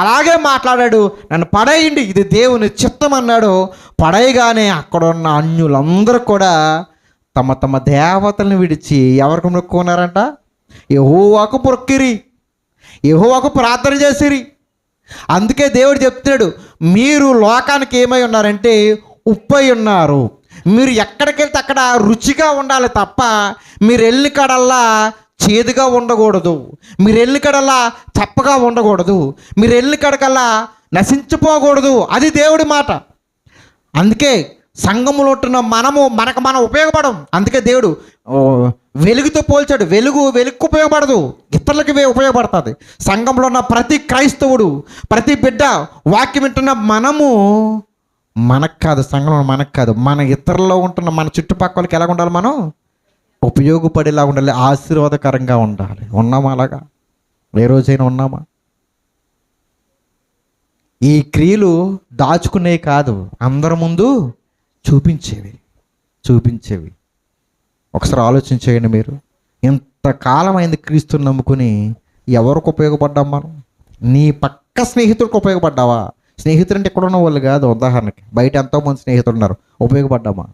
అలాగే మాట్లాడాడు, నన్ను పడేయండి, ఇది దేవుని చిత్తం అన్నాడు. పడేయగానే అక్కడున్న అన్యులందరూ కూడా తమ తమ దేవతలను విడిచి ఎవరికి మొక్కుకున్నారంట? యెహోవాకు మొక్కిరి, యెహోవాకు ప్రార్థన చేసిరి. అందుకే దేవుడు చెప్తున్నాడు, మీరు లోకానికి ఏమై ఉన్నారంటే ఉప్పై ఉన్నారు. మీరు ఎక్కడికి వెళ్తే అక్కడ రుచిగా ఉండాలి తప్ప మీరు వెళ్ళిన కాడల్లా చేదుగా ఉండకూడదు. మీరు వెళ్ళిన కాడల్లా చప్పగా ఉండకూడదు. మీరు వెళ్ళిన కాడకల్లా నశించిపోకూడదు. అది దేవుడి మాట. అందుకే సంఘములో ఉంటున్న మనకు మనం ఉపయోగపడం. అందుకే దేవుడు వెలుగుతో పోల్చాడు. వెలుగు ఉపయోగపడదు, ఇతరులకి ఉపయోగపడుతుంది. సంఘంలో ఉన్న ప్రతి క్రైస్తవుడు, ప్రతి బిడ్డ వాక్యం వింటున్న మనకు కాదు, సంఘంలో మనకు కాదు, మన ఇతరుల్లో ఉంటున్న మన చుట్టుపక్కలకి ఎలా ఉండాలి? మనం ఉపయోగపడేలా ఉండాలి, ఆశీర్వాదకరంగా ఉండాలి. ఉన్నామా అలాగా? ఏ రోజైనా ఉన్నామా? ఈ క్రియలు దాచుకునేవి కాదు, అందరి ముందు చూపించేవి. ఒకసారి ఆలోచించేయండి మీరు. ఇంతకాలం అయింది క్రీస్తుని నమ్ముకుని, ఎవరికి ఉపయోగపడ్డాం మనం? నీ పక్క స్నేహితుడికి ఉపయోగపడ్డావా? స్నేహితుడు అంటే ఇక్కడ ఉన్న వాళ్ళు కాదు, ఉదాహరణకి బయట ఎంతోమంది స్నేహితులు ఉన్నారు, ఉపయోగపడ్డామా?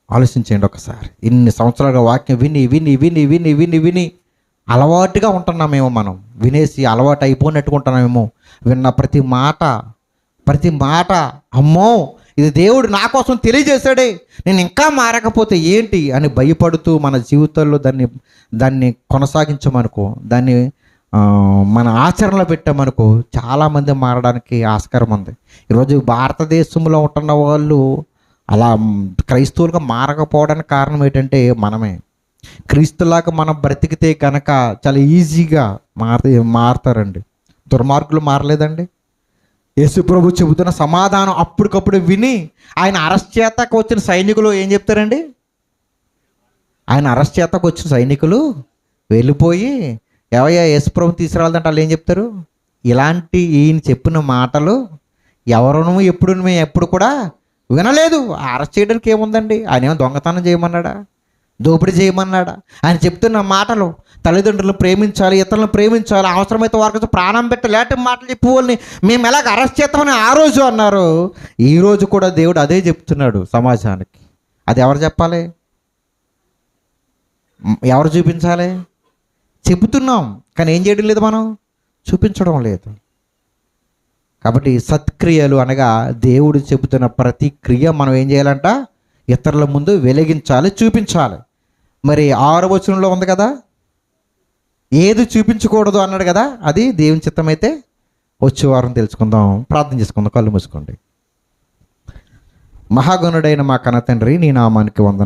ఆలోచించండి ఒకసారి. ఇన్ని సంవత్సరాలుగా వాక్యం విని విని విని విని విని విని అలవాటుగా ఉంటున్నామేమో, మనం వినేసి అలవాటు అయిపోయినట్టుకుంటున్నామేమో. విన్న ప్రతి మాట అమ్మో ఇది దేవుడు నా కోసం తెలియజేశాడే, నేను ఇంకా మారకపోతే ఏంటి అని భయపడుతూ మన జీవితాల్లో దాన్ని కొనసాగించమనుకో, దాన్ని మన ఆచరణలో పెట్టామనుకో, చాలామంది మారడానికి ఆస్కారం ఉంది. ఈరోజు భారతదేశంలో ఉంటున్న వాళ్ళు అలా క్రైస్తవులుగా మారకపోవడానికి కారణం ఏంటంటే మనమే. క్రీస్తులాగా మనం బ్రతికితే కనుక చాలా ఈజీగా మారుతారండి. దుర్మార్గులు మారలేదండి. యేసు ప్రభు చెబుతున్న సమాధానం అప్పటికప్పుడు విని ఆయన అరెస్ట్ చేతకు వచ్చిన సైనికులు ఏం చెప్తారండి? ఆయన అరెస్ట్ చేతకు వచ్చిన సైనికులు వెళ్ళిపోయి ఏవయ్యా యేసు ప్రభు తీసుకురావాలంటే వాళ్ళు ఏం చెప్తారు? ఇలాంటి ఈయన చెప్పిన మాటలు ఎవరును ఎప్పుడు కూడా వినలేదు. అరెస్ట్ చేయడానికి ఏముందండి? ఆయన ఏమో దొంగతనం చేయమన్నాడా? దోపిడీ చేయమన్నాడా? ఆయన చెప్తున్న మాటలు తల్లిదండ్రులను ప్రేమించాలి, ఇతరులను ప్రేమించాలి, అవసరమైతే వారి కోసం ప్రాణం పెట్టి లేటి మాటలు చెప్పి వాళ్ళని మేము ఎలాగ అరెస్ట్ చేస్తామని ఆ రోజు అన్నారు. ఈరోజు కూడా దేవుడు అదే చెప్తున్నాడు సమాజానికి. అది ఎవరు చెప్పాలి? ఎవరు చూపించాలి? చెబుతున్నాం కానీ ఏం చేయడం లేదు, మనం చూపించడం లేదు. కాబట్టి సత్క్రియలు అనగా దేవుడు చెబుతున్న ప్రతి క్రియ మనం ఏం చేయాలంట? ఇతరుల ముందు వెలిగించాలి, చూపించాలి. మరి 6వ వచనంలో ఉంది కదా, ఏది చూపించకూడదు అన్నాడు కదా, అది దేవుని చిత్తమైతే వచ్చే వారం తెలుసుకుందాం. ప్రార్థన చేసుకుందాం. కళ్ళు మూసుకోండి. మహాగణుడైన మా కన్న తండ్రి, నీ నామానికి వందనాలు.